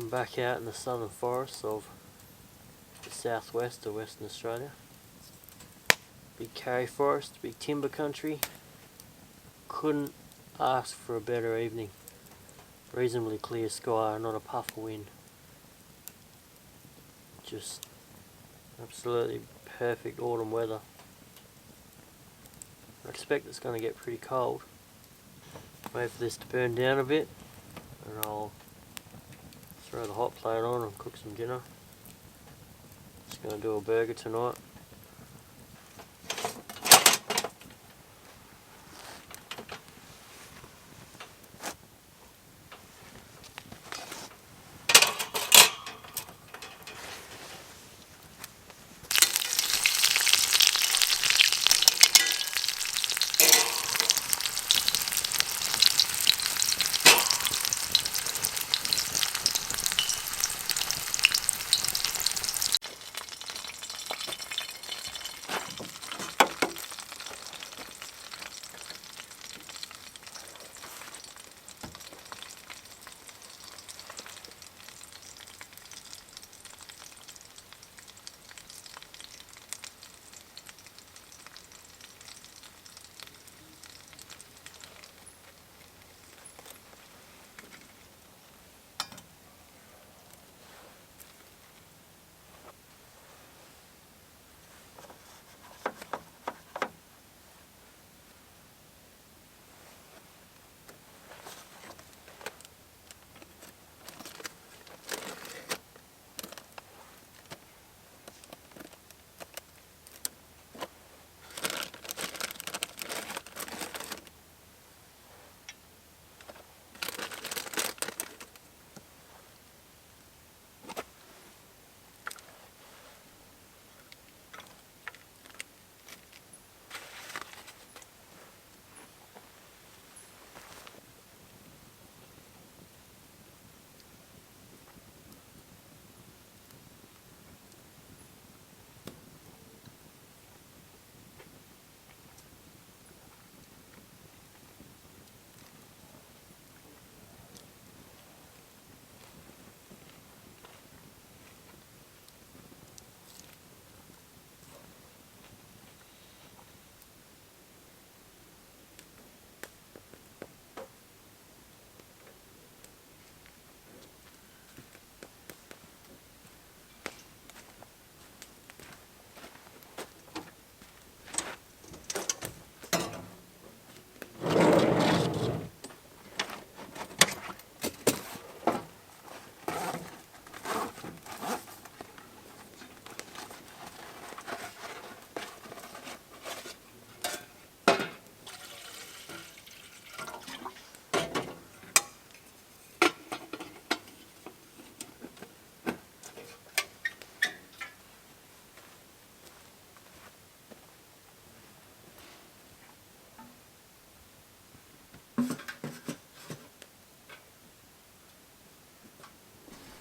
I'm back out in the southern forests of the southwest of Western Australia. Big carry forest, big timber country. Couldn't ask for a better evening. Reasonably clear sky, not a puff of wind. Just absolutely perfect autumn weather. I expect it's going to get pretty cold. Wait for this to burn down a bit and I'll throw the hot plate on and cook some dinner. Just going to do a burger tonight.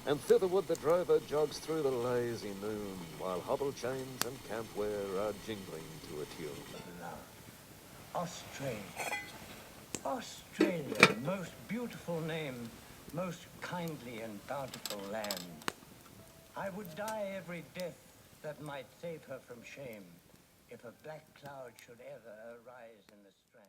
And thitherward the drover jogs through the lazy noon, while hobble chains and campware are jingling to a tune. Australia. Australia, most beautiful name, most kindly and bountiful land. I would die every death that might save her from shame, if a black cloud should ever arise in the strand.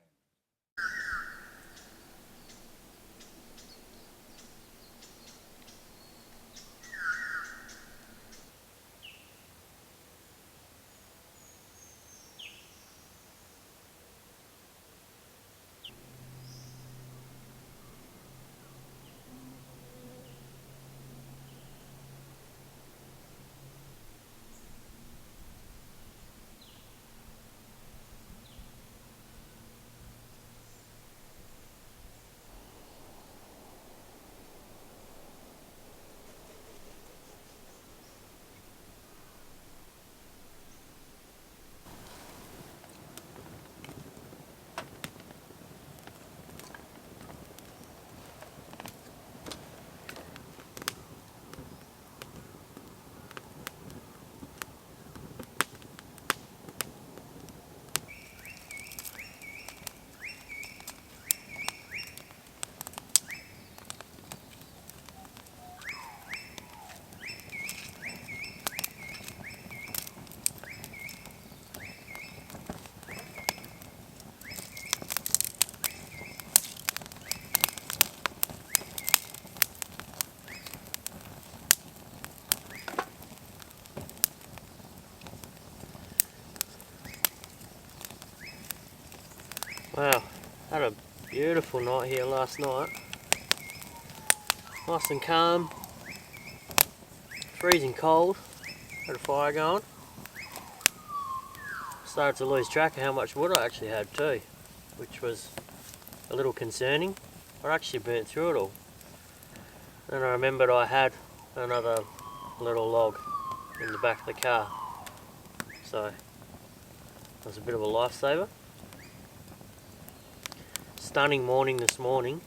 Wow, had a beautiful night here last night. Nice and calm, freezing cold, had a fire going. Started to lose track of how much wood I actually had too, which was a little concerning. I actually burnt through it all. Then I remembered I had another little log in the back of the car, so it was a bit of a lifesaver. Stunning morning this morning.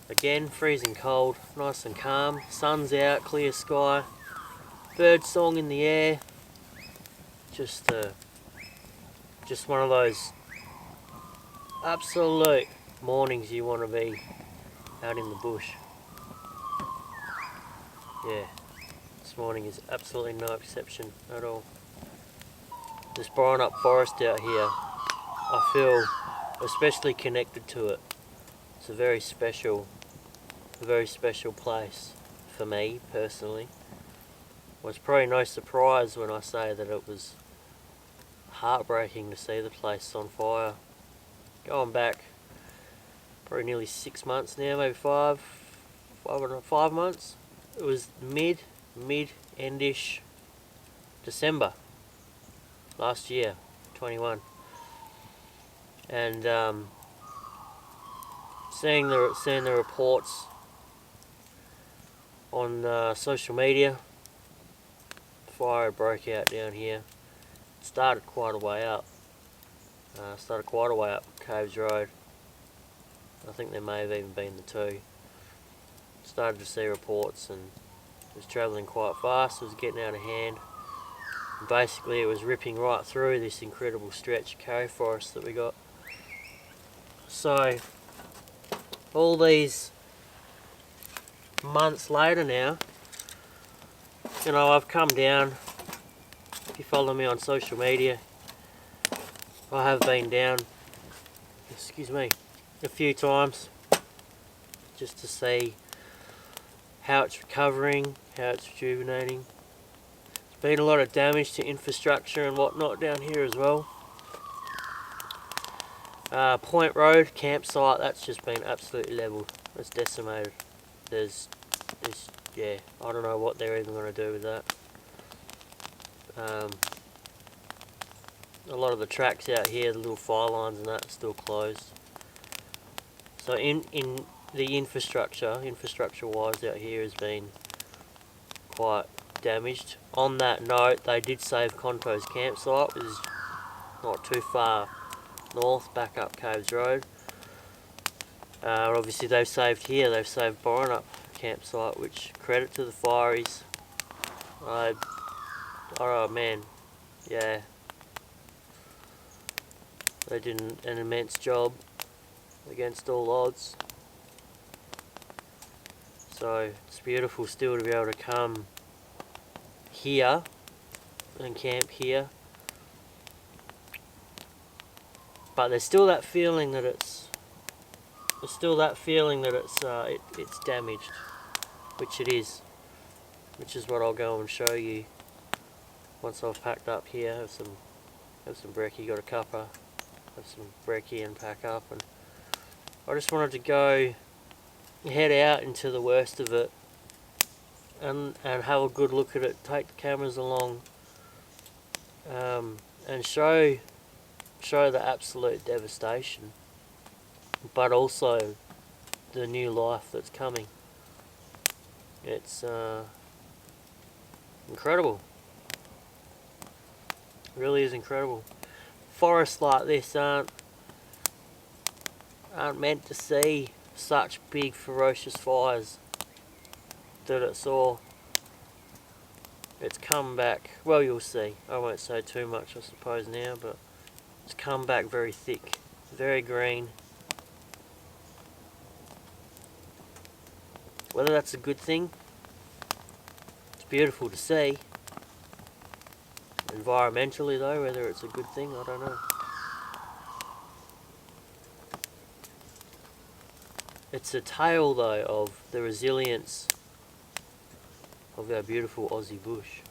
Again, freezing cold, nice and calm. Sun's out, clear sky, bird song in the air. Just one of those absolute mornings you want to be out in the bush. Yeah, this morning is absolutely no exception at all. This Boranup forest out here, I feel especially connected to it. It's a very special place for me personally. Well, it's probably no surprise when I say that it was heartbreaking to see the place on fire. Going back probably nearly 6 months now, maybe 5 months. It was mid-endish December last year, 21, and seeing the reports on social media. Fire broke out down here. It started quite a way up. Caves Road. I think there may have even been the two. Started to see reports and it was travelling quite fast. It was getting out of hand. And basically, it was ripping right through this incredible stretch of carry forest that we got. So, all these months later now, you know, I've come down. If you follow me on social media, I have been down, a few times just to see how it's recovering, how it's rejuvenating. There's been a lot of damage to infrastructure and whatnot down here as well. Point Road campsite, that's just been absolutely levelled. It's decimated. Yeah, I don't know what they're even going to do with that. A lot of the tracks out here, the little fire lines and that, are still closed. So in the infrastructure-wise out here has been quite damaged. On that note, they did save Conto's campsite, which is not too far north, back up Caves Road. Obviously they've saved Boranup campsite, which credit to the fireys. Oh man, yeah. They did an immense job against all odds. So it's beautiful still to be able to come here and camp here. But there's still that feeling that it's damaged, which it is. Which is what I'll go and show you once I've packed up here. Have some brekkie, got a cuppa. Have some brekkie and pack up, and I just wanted to head out into the worst of it and have a good look at it, take the cameras along, and show the absolute devastation, but also the new life that's coming. It's incredible. It really is incredible. Forests like this aren't meant to see such big ferocious fires that it saw. It's come back, well, you'll see. I won't say too much, I suppose, now, but it's come back very thick, very green. Whether that's a good thing, it's beautiful to see. Environmentally though, whether it's a good thing, I don't know. It's a tale though of the resilience of our beautiful Aussie bush.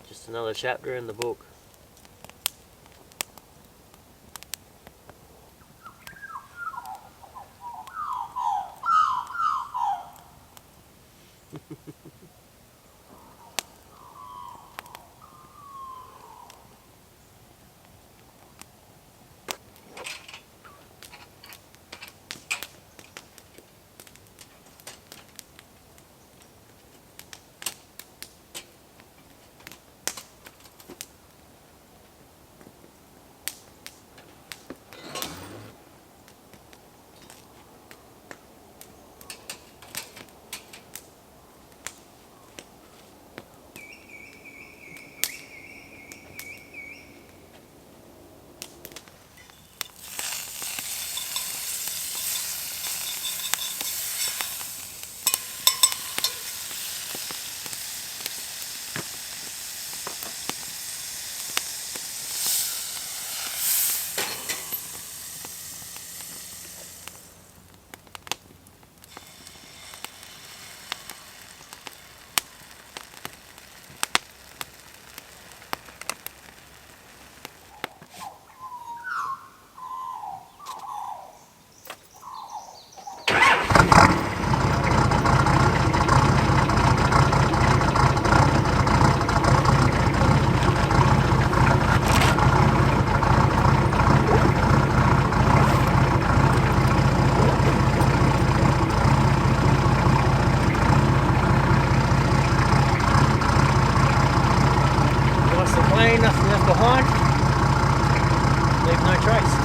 Just another chapter in the book. away, nothing left behind. Leave no trace.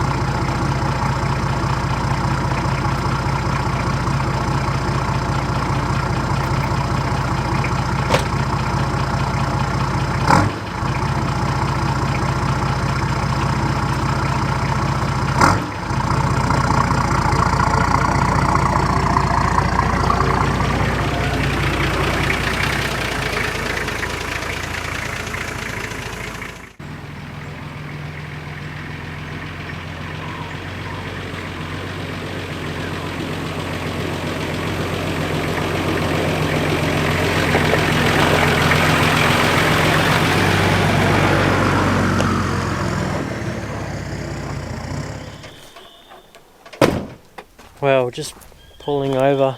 Well, just pulling over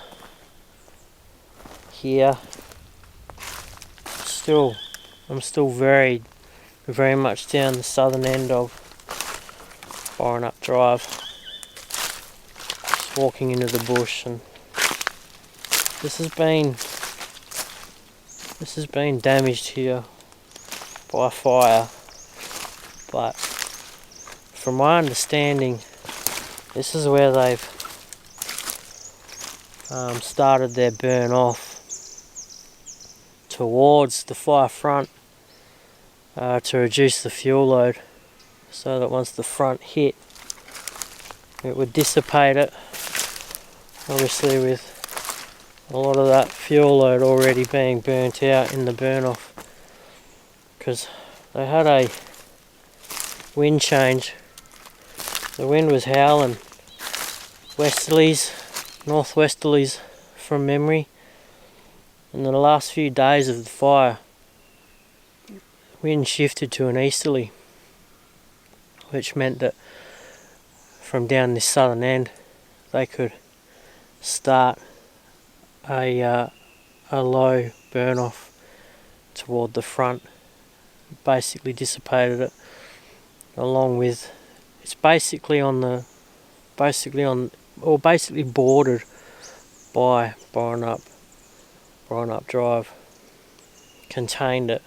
here. I'm still very much down the southern end of Boranup Drive. Just walking into the bush, and this has been damaged here by fire, but from my understanding, this is where they've started their burn off towards the fire front to reduce the fuel load, so that once the front hit, it would dissipate it, obviously with a lot of that fuel load already being burnt out in the burn off, because they had a wind change. The wind was howling westerlies, northwesterlies from memory, and in the last few days of the fire, wind shifted to an easterly, which meant that from down this southern end they could start a low burn off toward the front. Basically dissipated it, along with, it's basically bordered by Boranup Drive, contained it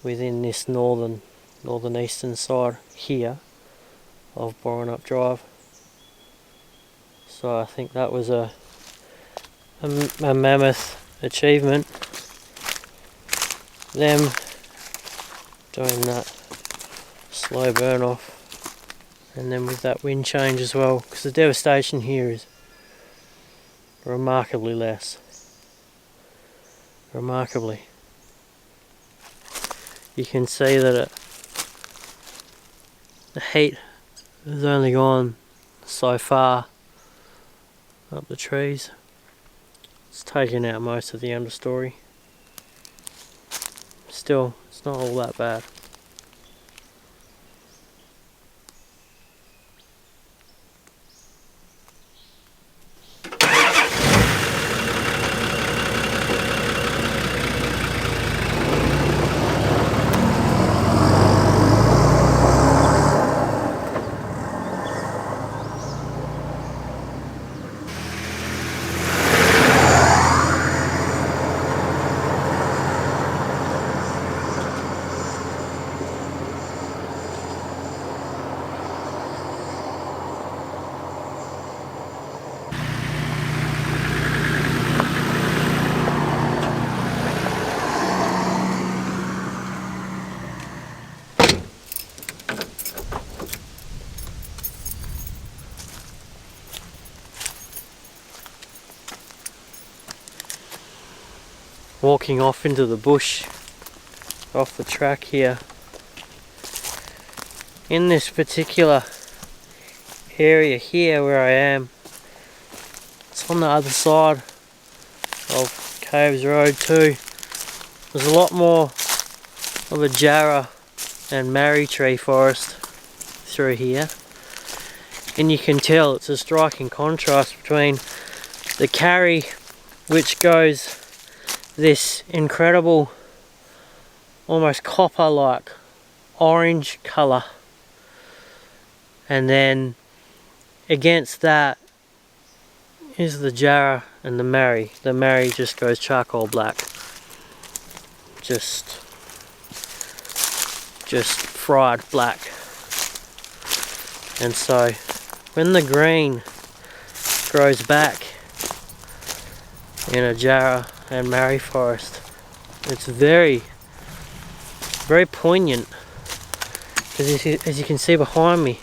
within this northeastern side here of Boranup Drive. So I think that was a mammoth achievement, them doing that slow burn off, and then with that wind change as well, because the devastation here is remarkably less. Remarkably. You can see that the heat has only gone so far up the trees. It's taken out most of the understory. Still, it's not all that bad. Walking off into the bush, off the track here. In this particular area here where I am, it's on the other side of Caves Road too. There's a lot more of a jarrah and marri tree forest through here, and you can tell it's a striking contrast between the karri, which goes this incredible, almost copper-like orange colour, and then against that is the jarrah and the marri. The marri just goes charcoal black. Just just fried black. And so when the green grows back in a Jarrah and Marri forest, it's very, very poignant. Because as you can see behind me,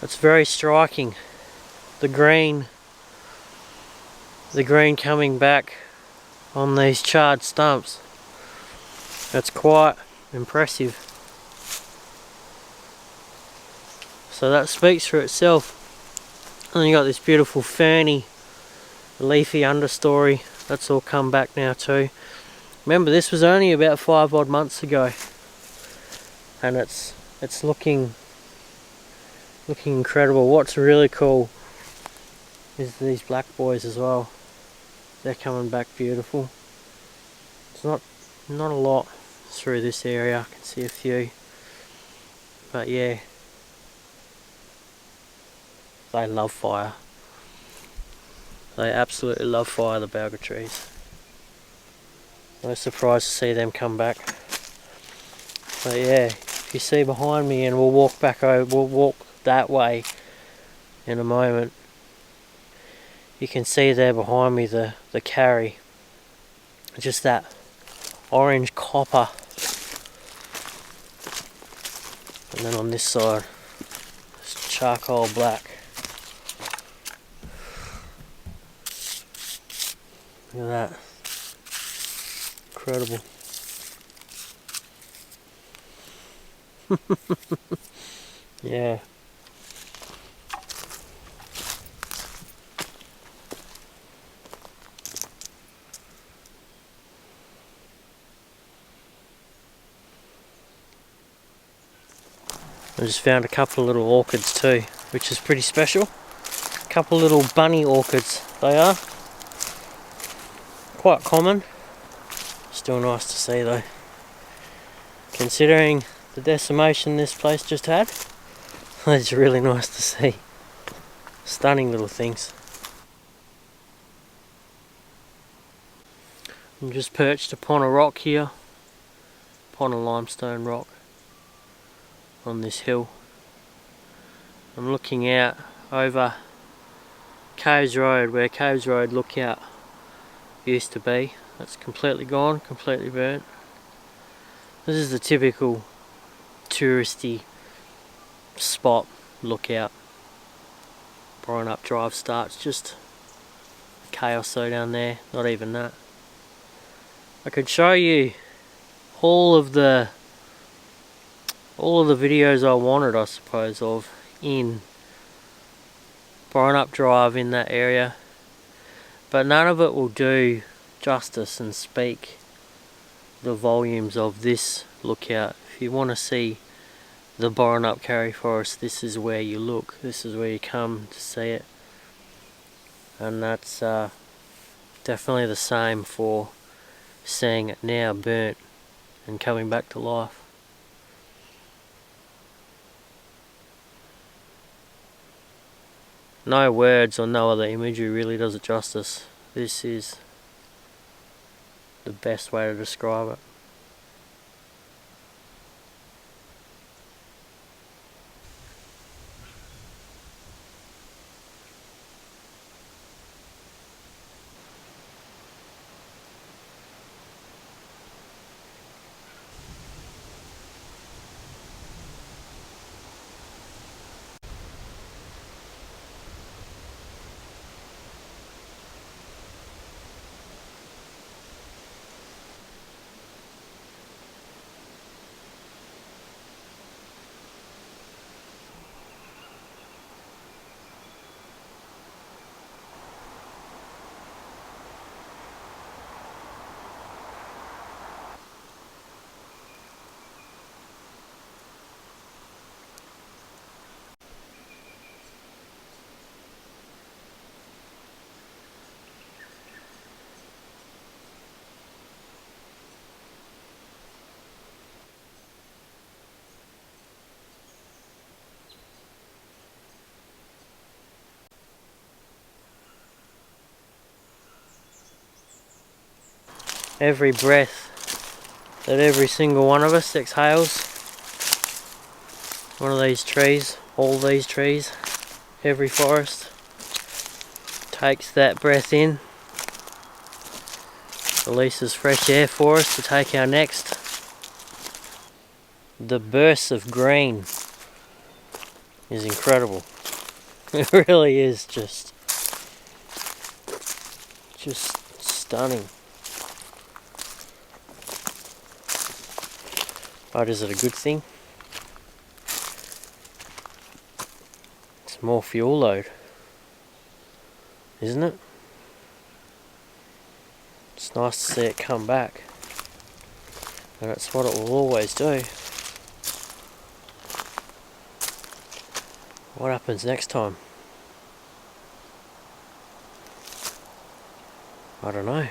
it's very striking. The green coming back on these charred stumps. That's quite impressive. So that speaks for itself. And you got this beautiful ferny, leafy understory. That's all come back now too. Remember, this was only about 5 odd months ago, and it's looking incredible. What's really cool is these black boys as well. They're coming back beautiful. It's not a lot through this area. I can see a few, but yeah, they love fire. They absolutely love fire, the Balga trees. No surprise to see them come back. But yeah, if you see behind me, and we'll walk back over, we'll walk that way in a moment. You can see there behind me the carry. Just that orange copper. And then on this side, it's charcoal black. Look at that. Incredible. Yeah. I just found a couple of little orchids too, which is pretty special. A couple of little bunny orchids, they are. Quite common. Still nice to see though. Considering the decimation this place just had, it's really nice to see. Stunning little things. I'm just perched upon a rock here, upon a limestone rock on this hill. I'm looking out over Caves Road, where Caves Road lookout used to be. That's completely gone, completely burnt. This is the typical touristy spot lookout. Boranup Drive starts, just a K or so down there, not even that. I could show you all of the videos I wanted, I suppose, of in Boranup Drive in that area, but none of it will do justice and speak the volumes of this lookout. If you want to see the Boranup Karri Forest, this is where you look, this is where you come to see it. And that's definitely the same for seeing it now burnt and coming back to life. No words or no other imagery really does it justice. This is the best way to describe it. Every breath that every single one of us exhales. One of these trees, all these trees, every forest takes that breath in, releases fresh air for us to take our next. The bursts of green is incredible. It really is just stunning. But is it a good thing? It's more fuel load, isn't it? It's nice to see it come back, and that's what it will always do. What happens next time? I don't know.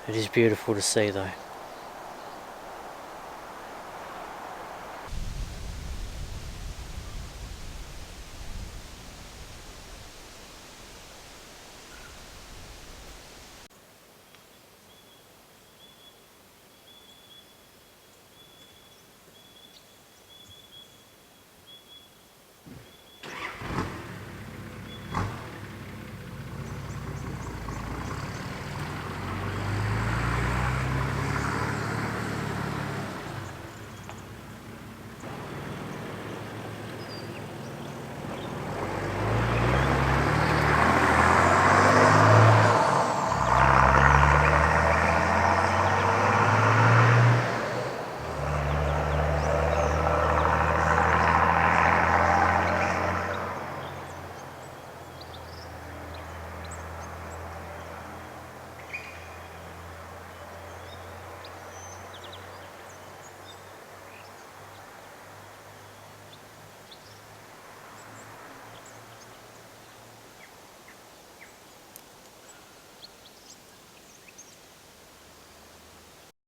It is beautiful to see though.